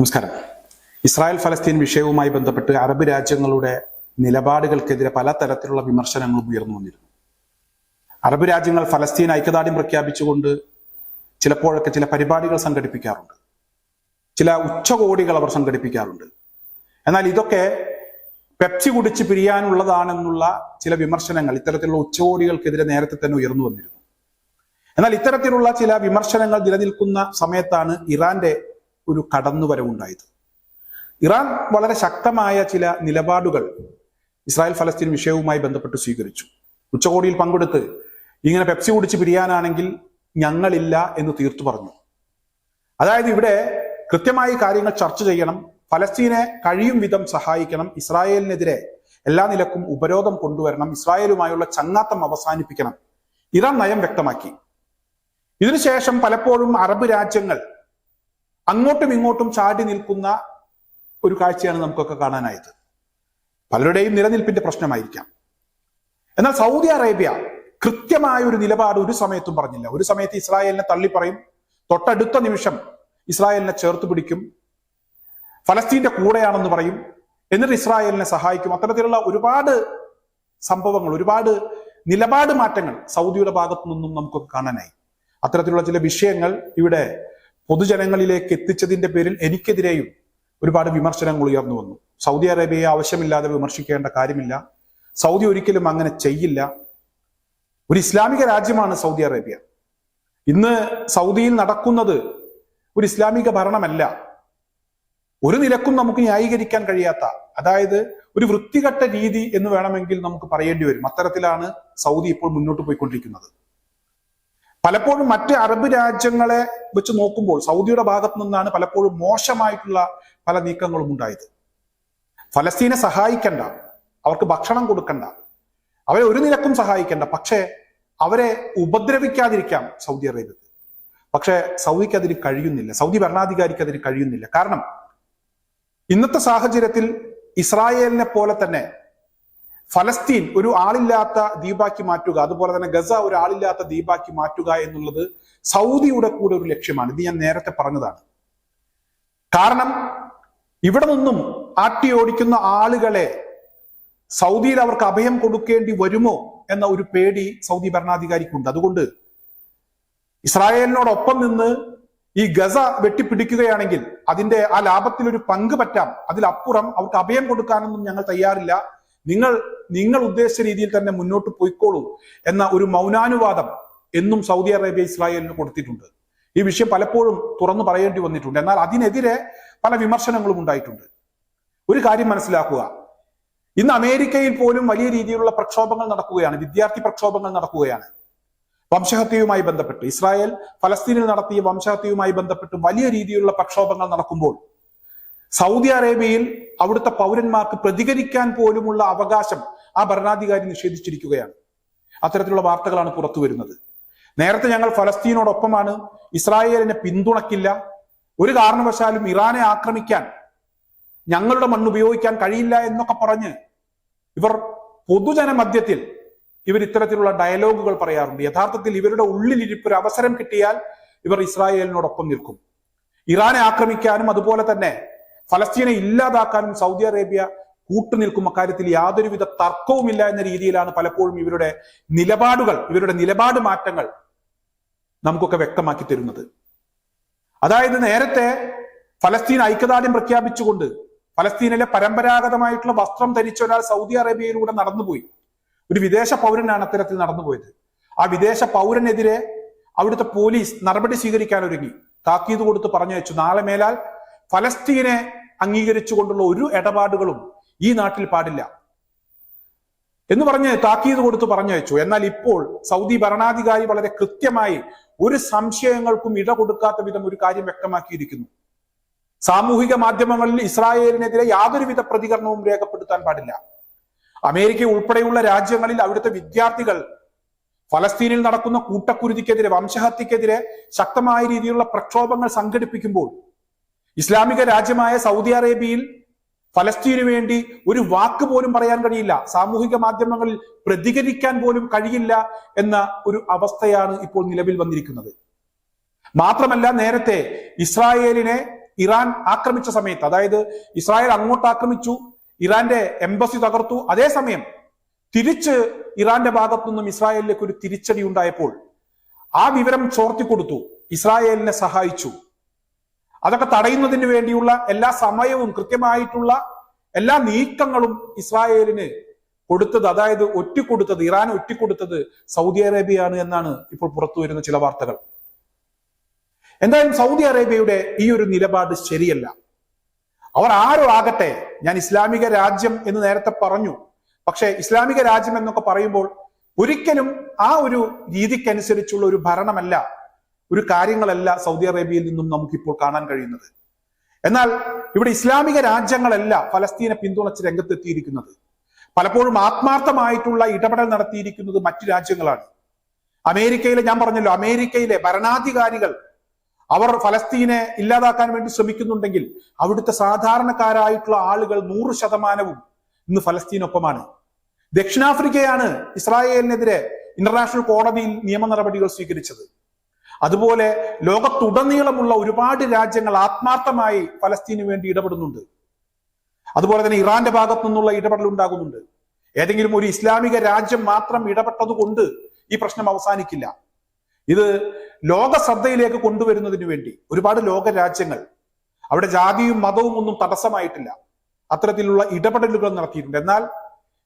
നമസ്കാരം. ഇസ്രായേൽ ഫലസ്തീൻ വിഷയവുമായി ബന്ധപ്പെട്ട് അറബ് രാജ്യങ്ങളുടെ നിലപാടുകൾക്കെതിരെ പലതരത്തിലുള്ള വിമർശനങ്ങളും ഉയർന്നു വന്നിരുന്നു. അറബ് രാജ്യങ്ങൾ ഫലസ്തീൻ ഐക്യദാർഢ്യം പ്രഖ്യാപിച്ചുകൊണ്ട് ചിലപ്പോഴൊക്കെ ചില പരിപാടികൾ സംഘടിപ്പിക്കാറുണ്ട്, ചില ഉച്ചകോടികൾ അവർ സംഘടിപ്പിക്കാറുണ്ട്. എന്നാൽ ഇതൊക്കെ പെപ്സി കുടിച്ച് പിരിയാനുള്ളതാണെന്നുള്ള ചില വിമർശനങ്ങൾ ഇത്തരത്തിലുള്ള ഉച്ചകോടികൾക്കെതിരെ നേരത്തെ തന്നെ ഉയർന്നു വന്നിരുന്നു. എന്നാൽ ഇത്തരത്തിലുള്ള ചില വിമർശനങ്ങൾ നിലനിൽക്കുന്ന സമയത്താണ് ഇറാന്റെ ഒരു കടന്നുവരവുണ്ടായത്. ഇറാൻ വളരെ ശക്തമായ ചില നിലപാടുകൾ ഇസ്രായേൽ ഫലസ്തീൻ വിഷയവുമായി ബന്ധപ്പെട്ട് സ്വീകരിച്ചു. ഉച്ചകോടിയിൽ പങ്കെടുത്ത് ഇങ്ങനെ പെപ്സി കുടിച്ച് പിരിയാനാണെങ്കിൽ ഞങ്ങളില്ല എന്ന് തീർത്തു പറഞ്ഞു. അതായത് ഇവിടെ കൃത്യമായി കാര്യങ്ങൾ ചർച്ച ചെയ്യണം, ഫലസ്തീനെ കഴിയും വിധം സഹായിക്കണം, ഇസ്രായേലിനെതിരെ എല്ലാ നിലക്കും ഉപരോധം കൊണ്ടുവരണം, ഇസ്രായേലുമായുള്ള ചങ്ങാത്തം അവസാനിപ്പിക്കണം. ഇറാൻ നയം വ്യക്തമാക്കി. ഇതിനുശേഷം പലപ്പോഴും അറബ് രാജ്യങ്ങൾ അങ്ങോട്ടും ഇങ്ങോട്ടും ചാടി നിൽക്കുന്ന ഒരു കാഴ്ചയാണ് നമുക്കൊക്കെ കാണാനായത്. പലരുടെയും നിലനിൽപ്പിന്റെ പ്രശ്നമായിരിക്കാം. എന്നാൽ സൗദി അറേബ്യ കൃത്യമായ ഒരു നിലപാട് ഒരു സമയത്തും പറഞ്ഞില്ല. ഒരു സമയത്ത് ഇസ്രായേലിനെ തള്ളിപ്പറയും, തൊട്ടടുത്ത നിമിഷം ഇസ്രായേലിനെ ചേർത്ത് പിടിക്കും, ഫലസ്തീന്റെ കൂടെയാണെന്ന് പറയും, എന്നിട്ട് ഇസ്രായേലിനെ സഹായിക്കും. അത്തരത്തിലുള്ള ഒരുപാട് സംഭവങ്ങൾ, ഒരുപാട് നിലപാട് മാറ്റങ്ങൾ സൗദിയുടെ ഭാഗത്തു നിന്നും നമുക്കൊക്കെ കാണാനായി. അത്തരത്തിലുള്ള ചില വിഷയങ്ങൾ ഇവിടെ പൊതുജനങ്ങളിലേക്ക് എത്തിച്ചതിന്റെ പേരിൽ എനിക്കെതിരെയും ഒരുപാട് വിമർശനങ്ങൾ ഉയർന്നു വന്നു. സൗദി അറേബ്യയെ ആവശ്യമില്ലാതെ വിമർശിക്കേണ്ട കാര്യമില്ല, സൗദി ഒരിക്കലും അങ്ങനെ ചെയ്യില്ല. ഒരു ഇസ്ലാമിക രാജ്യമാണ് സൗദി അറേബ്യ. ഇന്ന് സൗദിയിൽ നടക്കുന്നത് ഒരു ഇസ്ലാമിക ഭരണമല്ല. ഒരു നിലക്കും നമുക്ക് ന്യായീകരിക്കാൻ കഴിയാത്ത, അതായത് ഒരു വൃത്തികെട്ട രീതി എന്ന് വേണമെങ്കിൽ നമുക്ക് പറയേണ്ടി വരും. അത്തരത്തിലാണ് സൗദി ഇപ്പോൾ മുന്നോട്ട് പോയിക്കൊണ്ടിരിക്കുന്നത്. പലപ്പോഴും മറ്റ് അറബ് രാജ്യങ്ങളെ വെച്ച് നോക്കുമ്പോൾ സൗദിയുടെ ഭാഗത്തു നിന്നാണ് പലപ്പോഴും മോശമായിട്ടുള്ള പല നീക്കങ്ങളും ഉണ്ടായത്. ഫലസ്തീനെ സഹായിക്കണ്ട, അവർക്ക് ഭക്ഷണം കൊടുക്കണ്ട, അവരെ ഒരു നിലക്കും സഹായിക്കണ്ട, പക്ഷേ അവരെ ഉപദ്രവിക്കാതിരിക്കാം സൗദി അറേബ്യക്ക്. പക്ഷെ സൗദിക്ക് അതിന് കഴിയുന്നില്ല, സൗദി ഭരണാധികാരിക്ക് അതിന് കഴിയുന്നില്ല. കാരണം ഇന്നത്തെ സാഹചര്യത്തിൽ ഇസ്രായേലിനെ പോലെ തന്നെ ഫലസ്തീൻ ഒരു ആളില്ലാത്ത ദ്വീപാക്കി മാറ്റുക, അതുപോലെ തന്നെ ഗസ ഒരു ആളില്ലാത്ത ദ്വീപാക്കി മാറ്റുക എന്നുള്ളത് സൗദിയുടെ കൂടെ ഒരു ലക്ഷ്യമാണ്. ഇത് ഞാൻ നേരത്തെ പറഞ്ഞതാണ്. കാരണം ഇവിടെ നിന്നും ആട്ടി ഓടിക്കുന്ന ആളുകളെ സൗദിയിൽ അവർക്ക് അഭയം കൊടുക്കേണ്ടി വരുമോ എന്ന ഒരു പേടി സൗദി ഭരണാധികാരിക്കുണ്ട്. അതുകൊണ്ട് ഇസ്രായേലിനോടൊപ്പം നിന്ന് ഈ ഗസ വെട്ടിപ്പിടിക്കുകയാണെങ്കിൽ അതിന്റെ ആ ലാഭത്തിൽ ഒരു പങ്ക് പറ്റാം, അതിലപ്പുറം അവർക്ക് അഭയം കൊടുക്കാനൊന്നും ഞങ്ങൾ തയ്യാറില്ല, നിങ്ങൾ ഉദ്ദേശിച്ച രീതിയിൽ തന്നെ മുന്നോട്ട് പോയിക്കോളൂ എന്ന ഒരു മൗനാനുവാദം എന്നും സൗദി അറേബ്യ ഇസ്രായേലിന് കൊടുത്തിട്ടുണ്ട്. ഈ വിഷയം പലപ്പോഴും തുറന്നു പറയേണ്ടി വന്നിട്ടുണ്ട്. എന്നാൽ അതിനെതിരെ പല വിമർശനങ്ങളും ഉണ്ടായിട്ടുണ്ട്. ഒരു കാര്യം മനസ്സിലാക്കുക, ഇന്ന് അമേരിക്കയിൽ പോലും വലിയ രീതിയിലുള്ള പ്രക്ഷോഭങ്ങൾ നടക്കുകയാണ്, വിദ്യാർത്ഥി പ്രക്ഷോഭങ്ങൾ നടക്കുകയാണ്. വംശഹത്യയുമായി ബന്ധപ്പെട്ട് ഇസ്രായേൽ ഫലസ്തീനിൽ നടത്തിയ വംശഹത്യയുമായി ബന്ധപ്പെട്ട് വലിയ രീതിയിലുള്ള പ്രക്ഷോഭങ്ങൾ നടക്കുമ്പോൾ സൗദി അറേബ്യയിൽ അവിടുത്തെ പൗരന്മാർക്ക് പ്രതികരിക്കാൻ പോലുമുള്ള അവകാശം ആ ഭരണാധികാരി നിഷേധിച്ചിരിക്കുകയാണ്. അത്തരത്തിലുള്ള വാർത്തകളാണ് പുറത്തു വരുന്നത്. നേരത്തെ ഞങ്ങൾ ഫലസ്തീനോടൊപ്പമാണ്, ഇസ്രായേലിനെ പിന്തുണയ്ക്കില്ല, ഒരു കാരണവശാലും ഇറാനെ ആക്രമിക്കാൻ ഞങ്ങളുടെ മണ്ണ് ഉപയോഗിക്കാൻ കഴിയില്ല എന്നൊക്കെ പറഞ്ഞ് ഇവർ പൊതുജന മധ്യത്തിൽ ഇത്തരത്തിലുള്ള ഡയലോഗുകൾ പറയാറുണ്ട്. യഥാർത്ഥത്തിൽ ഇവരുടെ ഉള്ളിലിരിപ്പ് ഒരു അവസരം കിട്ടിയാൽ ഇവർ ഇസ്രായേലിനോടൊപ്പം നിൽക്കും. ഇറാനെ ആക്രമിക്കാനും അതുപോലെ തന്നെ ഫലസ്തീനെ ഇല്ലാതാക്കാനും സൗദി അറേബ്യ കൂട്ടുനിൽക്കും. അക്കാര്യത്തിൽ യാതൊരുവിധ തർക്കവുമില്ല എന്ന രീതിയിലാണ് പലപ്പോഴും ഇവരുടെ നിലപാടുകൾ, ഇവരുടെ നിലപാട് മാറ്റങ്ങൾ നമുക്കൊക്കെ വ്യക്തമാക്കി തരുന്നത്. അതായത് നേരത്തെ ഫലസ്തീൻ ഐക്യദാർഢ്യം പ്രഖ്യാപിച്ചുകൊണ്ട് ഫലസ്തീനിലെ പരമ്പരാഗതമായിട്ടുള്ള വസ്ത്രം ധരിച്ച ഒരാൾ സൗദി അറേബ്യയിലൂടെ നടന്നുപോയി. ഒരു വിദേശ പൗരനാണ് അത്തരത്തിൽ നടന്നുപോയത്. ആ വിദേശ പൗരനെതിരെ അവിടുത്തെ പോലീസ് നടപടി സ്വീകരിക്കാൻ ഒരുങ്ങി, താക്കീത് കൊടുത്ത് പറഞ്ഞയച്ചു, നാളെ മേലാൽ ഫലസ്തീനെ അംഗീകരിച്ചുകൊണ്ടുള്ള ഒരു ഇടപാടുകളും ഈ നാട്ടിൽ പാടില്ല എന്ന് പറഞ്ഞ് താക്കീത് കൊടുത്ത് പറഞ്ഞയച്ചു. എന്നാൽ ഇപ്പോൾ സൗദി ഭരണാധികാരി വളരെ കൃത്യമായി ഒരു സംശയങ്ങൾക്കും ഇട കൊടുക്കാത്ത വിധം ഒരു കാര്യം വ്യക്തമാക്കിയിരിക്കുന്നു. സാമൂഹിക മാധ്യമങ്ങളിൽ ഇസ്രായേലിനെതിരെ യാതൊരുവിധ പ്രതികരണവും രേഖപ്പെടുത്താൻ പാടില്ല. അമേരിക്ക ഉൾപ്പെടെയുള്ള രാജ്യങ്ങളിൽ അവിടുത്തെ വിദ്യാർത്ഥികൾ ഫലസ്തീനിൽ നടക്കുന്ന കൂട്ടക്കുരുതിക്കെതിരെ, വംശഹത്യക്കെതിരെ ശക്തമായ രീതിയിലുള്ള പ്രക്ഷോഭങ്ങൾ സംഘടിപ്പിക്കുമ്പോൾ ഇസ്ലാമിക രാജ്യമായ സൗദി അറേബ്യയിൽ ഫലസ്തീനു വേണ്ടി ഒരു വാക്ക് പോലും പറയാൻ കഴിയില്ല, സാമൂഹിക മാധ്യമങ്ങളിൽ പ്രതികരിക്കാൻ പോലും കഴിയില്ല എന്ന ഒരു അവസ്ഥയാണ് ഇപ്പോൾ നിലവിൽ വന്നിരിക്കുന്നത്. മാത്രമല്ല നേരത്തെ ഇസ്രായേലിനെ ഇറാൻ ആക്രമിച്ച സമയത്ത്, അതായത് ഇസ്രായേൽ അങ്ങോട്ട് ആക്രമിച്ചു, ഇറാന്റെ എംബസി തകർത്തു, അതേസമയം തിരിച്ച് ഇറാന്റെ ഭാഗത്തു നിന്നും ഇസ്രായേലിലേക്ക് ഒരു തിരിച്ചടി ഉണ്ടായപ്പോൾ ആ വിവരം ചോർത്തിക്കൊടുത്തു, ഇസ്രായേലിനെ സഹായിച്ചു. അതൊക്കെ തടയുന്നതിന് വേണ്ടിയുള്ള എല്ലാ സമയവും കൃത്യമായിട്ടുള്ള എല്ലാ നീക്കങ്ങളും ഇസ്രായേലിന് കൊടുത്തത്, അതായത് ഒറ്റിക്കൊടുത്തത്, ഇറാൻ ഒറ്റിക്കൊടുത്തത് സൗദി അറേബ്യയാണ് എന്നാണ് ഇപ്പോൾ പുറത്തു വരുന്ന ചില വാർത്തകൾ. എന്തായാലും സൗദി അറേബ്യയുടെ ഈ ഒരു നിലപാട് ശരിയല്ല. അവർ ആരോ ആകട്ടെ, ഞാൻ ഇസ്ലാമിക രാജ്യം എന്ന് നേരത്തെ പറഞ്ഞു, പക്ഷേ ഇസ്ലാമിക രാജ്യം എന്നൊക്കെ പറയുമ്പോൾ ഒരിക്കലും ആ ഒരു രീതിക്കനുസരിച്ചുള്ള ഒരു ഭരണമല്ല, ഒരു കാര്യങ്ങളല്ല സൗദി അറേബ്യയിൽ നിന്നും നമുക്കിപ്പോൾ കാണാൻ കഴിയുന്നത്. എന്നാൽ ഇവിടെ ഇസ്ലാമിക രാജ്യങ്ങളല്ല ഫലസ്തീനെ പിന്തുണച്ച് രംഗത്തെത്തിയിരിക്കുന്നത്. പലപ്പോഴും ആത്മാർത്ഥമായിട്ടുള്ള ഇടപെടൽ നടത്തിയിരിക്കുന്നത് മറ്റു രാജ്യങ്ങളാണ്. അമേരിക്കയിലെ, ഞാൻ പറഞ്ഞല്ലോ, അമേരിക്കയിലെ ഭരണാധികാരികൾ അവർ ഫലസ്തീനെ ഇല്ലാതാക്കാൻ വേണ്ടി ശ്രമിക്കുന്നുണ്ടെങ്കിൽ അവിടുത്തെ സാധാരണക്കാരായിട്ടുള്ള ആളുകൾ 100% ഇന്ന് ഫലസ്തീനൊപ്പമാണ്. ദക്ഷിണാഫ്രിക്കയാണ് ഇസ്രായേലിനെതിരെ ഇന്റർനാഷണൽ കോടതിയിൽ നിയമ നടപടികൾ സ്വീകരിച്ചത്. അതുപോലെ ലോകത്തുടനീളമുള്ള ഒരുപാട് രാജ്യങ്ങൾ ആത്മാർത്ഥമായി ഫലസ്തീനു വേണ്ടി ഇടപെടുന്നുണ്ട്. അതുപോലെ തന്നെ ഇറാന്റെ ഭാഗത്തു നിന്നുള്ള ഇടപെടൽ ഉണ്ടാകുന്നുണ്ട്. ഏതെങ്കിലും ഒരു ഇസ്ലാമിക രാജ്യം മാത്രം ഇടപെട്ടത് കൊണ്ട് ഈ പ്രശ്നം അവസാനിക്കില്ല. ഇത് ലോക ശ്രദ്ധയിലേക്ക് കൊണ്ടുവരുന്നതിന് വേണ്ടി ഒരുപാട് ലോക രാജ്യങ്ങൾ, അവിടെ ജാതിയും മതവും ഒന്നും തടസ്സമായിട്ടില്ല, അത്തരത്തിലുള്ള ഇടപെടലുകൾ നടത്തിയിട്ടുണ്ട്. എന്നാൽ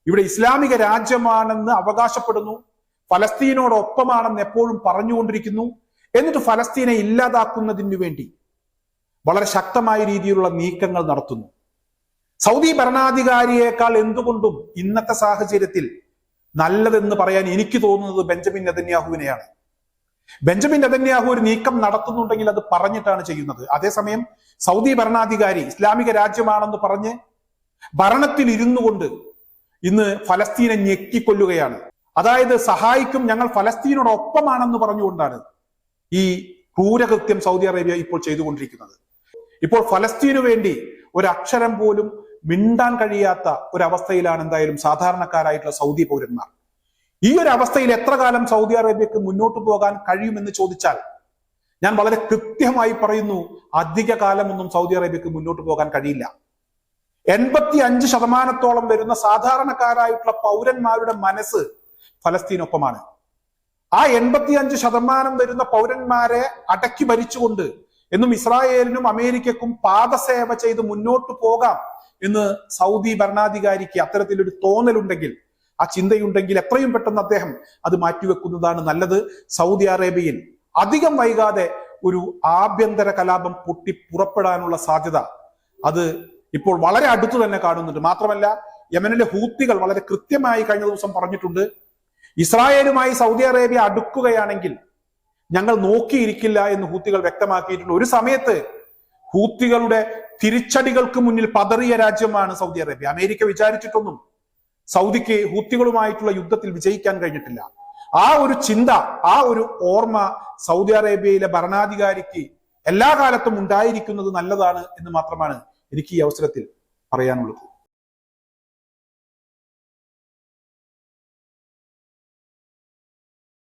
ഇവിടെ ഇസ്ലാമിക രാജ്യമാണെന്ന് അവകാശപ്പെടുന്നു, ഫലസ്തീനോടൊപ്പമാണെന്ന് എപ്പോഴും പറഞ്ഞുകൊണ്ടിരിക്കുന്നു. എന്നിട്ട് ഫലസ്തീനെ ഇല്ലാതാക്കുന്നതിന് വേണ്ടി വളരെ ശക്തമായ രീതിയിലുള്ള നീക്കങ്ങൾ നടത്തുന്നു. സൗദി ഭരണാധികാരിയേക്കാൾ എന്തുകൊണ്ടും ഇന്നത്തെ സാഹചര്യത്തിൽ നല്ലതെന്ന് പറയാൻ എനിക്ക് തോന്നുന്നത് ബെഞ്ചമിൻ നെതന്യാഹുവിനെയാണ്. ബെഞ്ചമിൻ നെതന്യാഹു ഒരു നീക്കം നടത്തുന്നുണ്ടെങ്കിൽ അത് പറഞ്ഞിട്ടാണ് ചെയ്യുന്നത്. അതേസമയം സൗദി ഭരണാധികാരി ഇസ്ലാമിക രാജ്യമാണെന്ന് പറഞ്ഞ് ഭരണത്തിൽ ഇരുന്നു കൊണ്ട് ഇന്ന് ഫലസ്തീനെ ഞെക്കിക്കൊല്ലുകയാണ്. അതായത് സഹായിക്കും, ഞങ്ങൾ ഫലസ്തീനോടൊപ്പമാണെന്ന് പറഞ്ഞുകൊണ്ടാണ് ഈ ക്രൂരകൃത്യം സൗദി അറേബ്യ ഇപ്പോൾ ചെയ്തുകൊണ്ടിരിക്കുന്നത്. ഇപ്പോൾ ഫലസ്തീനു വേണ്ടി ഒരക്ഷരം പോലും മിണ്ടാൻ കഴിയാത്ത ഒരവസ്ഥയിലാണ് എന്തായാലും സാധാരണക്കാരായിട്ടുള്ള സൗദി പൗരന്മാർ. ഈ ഒരു അവസ്ഥയിൽ എത്ര കാലം സൗദി അറേബ്യക്ക് മുന്നോട്ട് പോകാൻ കഴിയുമെന്ന് ചോദിച്ചാൽ ഞാൻ വളരെ കൃത്യമായി പറയുന്നു, അധിക കാലമൊന്നും സൗദി അറേബ്യക്ക് മുന്നോട്ട് പോകാൻ കഴിയില്ല. 85% വരുന്ന സാധാരണക്കാരായിട്ടുള്ള പൗരന്മാരുടെ മനസ്സ് ഫലസ്തീനൊപ്പമാണ്. ആ 85% വരുന്ന പൗരന്മാരെ അടക്കി ഭരിച്ചുകൊണ്ട് എന്നും ഇസ്രായേലിനും അമേരിക്കക്കും പാദസേവ ചെയ്ത് മുന്നോട്ട് പോകാം എന്ന് സൗദി ഭരണാധികാരിക്ക് അത്തരത്തിലൊരു തോന്നലുണ്ടെങ്കിൽ, ആ ചിന്തയുണ്ടെങ്കിൽ എത്രയും പെട്ടെന്ന് അദ്ദേഹം അത് മാറ്റിവെക്കുന്നതാണ് നല്ലത്. സൗദി അറേബ്യയിൽ അധികം വൈകാതെ ഒരു ആഭ്യന്തര കലാപം പൊട്ടി പുറപ്പെടാനുള്ള സാധ്യത അത് ഇപ്പോൾ വളരെ അടുത്തു തന്നെ കാണുന്നുണ്ട്. മാത്രമല്ല, യമനിലെ ഹൂത്തികൾ വളരെ കൃത്യമായി കഴിഞ്ഞ ദിവസം പറഞ്ഞിട്ടുണ്ട്, ഇസ്രായേലുമായി സൗദി അറേബ്യ അടുക്കുകയാണെങ്കിൽ ഞങ്ങൾ നോക്കിയിരിക്കില്ല എന്ന് ഹൂത്തികൾ വ്യക്തമാക്കിയിട്ടുണ്ട്. ഒരു സമയത്ത് ഹൂത്തികളുടെ തിരിച്ചടികൾക്ക് മുന്നിൽ പതറിയ രാജ്യമാണ് സൗദി അറേബ്യ. അമേരിക്ക വിചാരിച്ചിട്ടൊന്നും സൗദിക്ക് ഹൂത്തികളുമായിട്ടുള്ള യുദ്ധത്തിൽ വിജയിക്കാൻ കഴിഞ്ഞിട്ടില്ല. ആ ഒരു ചിന്ത, ആ ഒരു ഓർമ്മ സൗദി അറേബ്യയിലെ ഭരണാധികാരിക്ക് എല്ലാ കാലത്തും ഉണ്ടായിരിക്കുന്നത് നല്ലതാണ് എന്ന് മാത്രമാണ് എനിക്ക് ഈ അവസരത്തിൽ പറയാനുള്ളത്.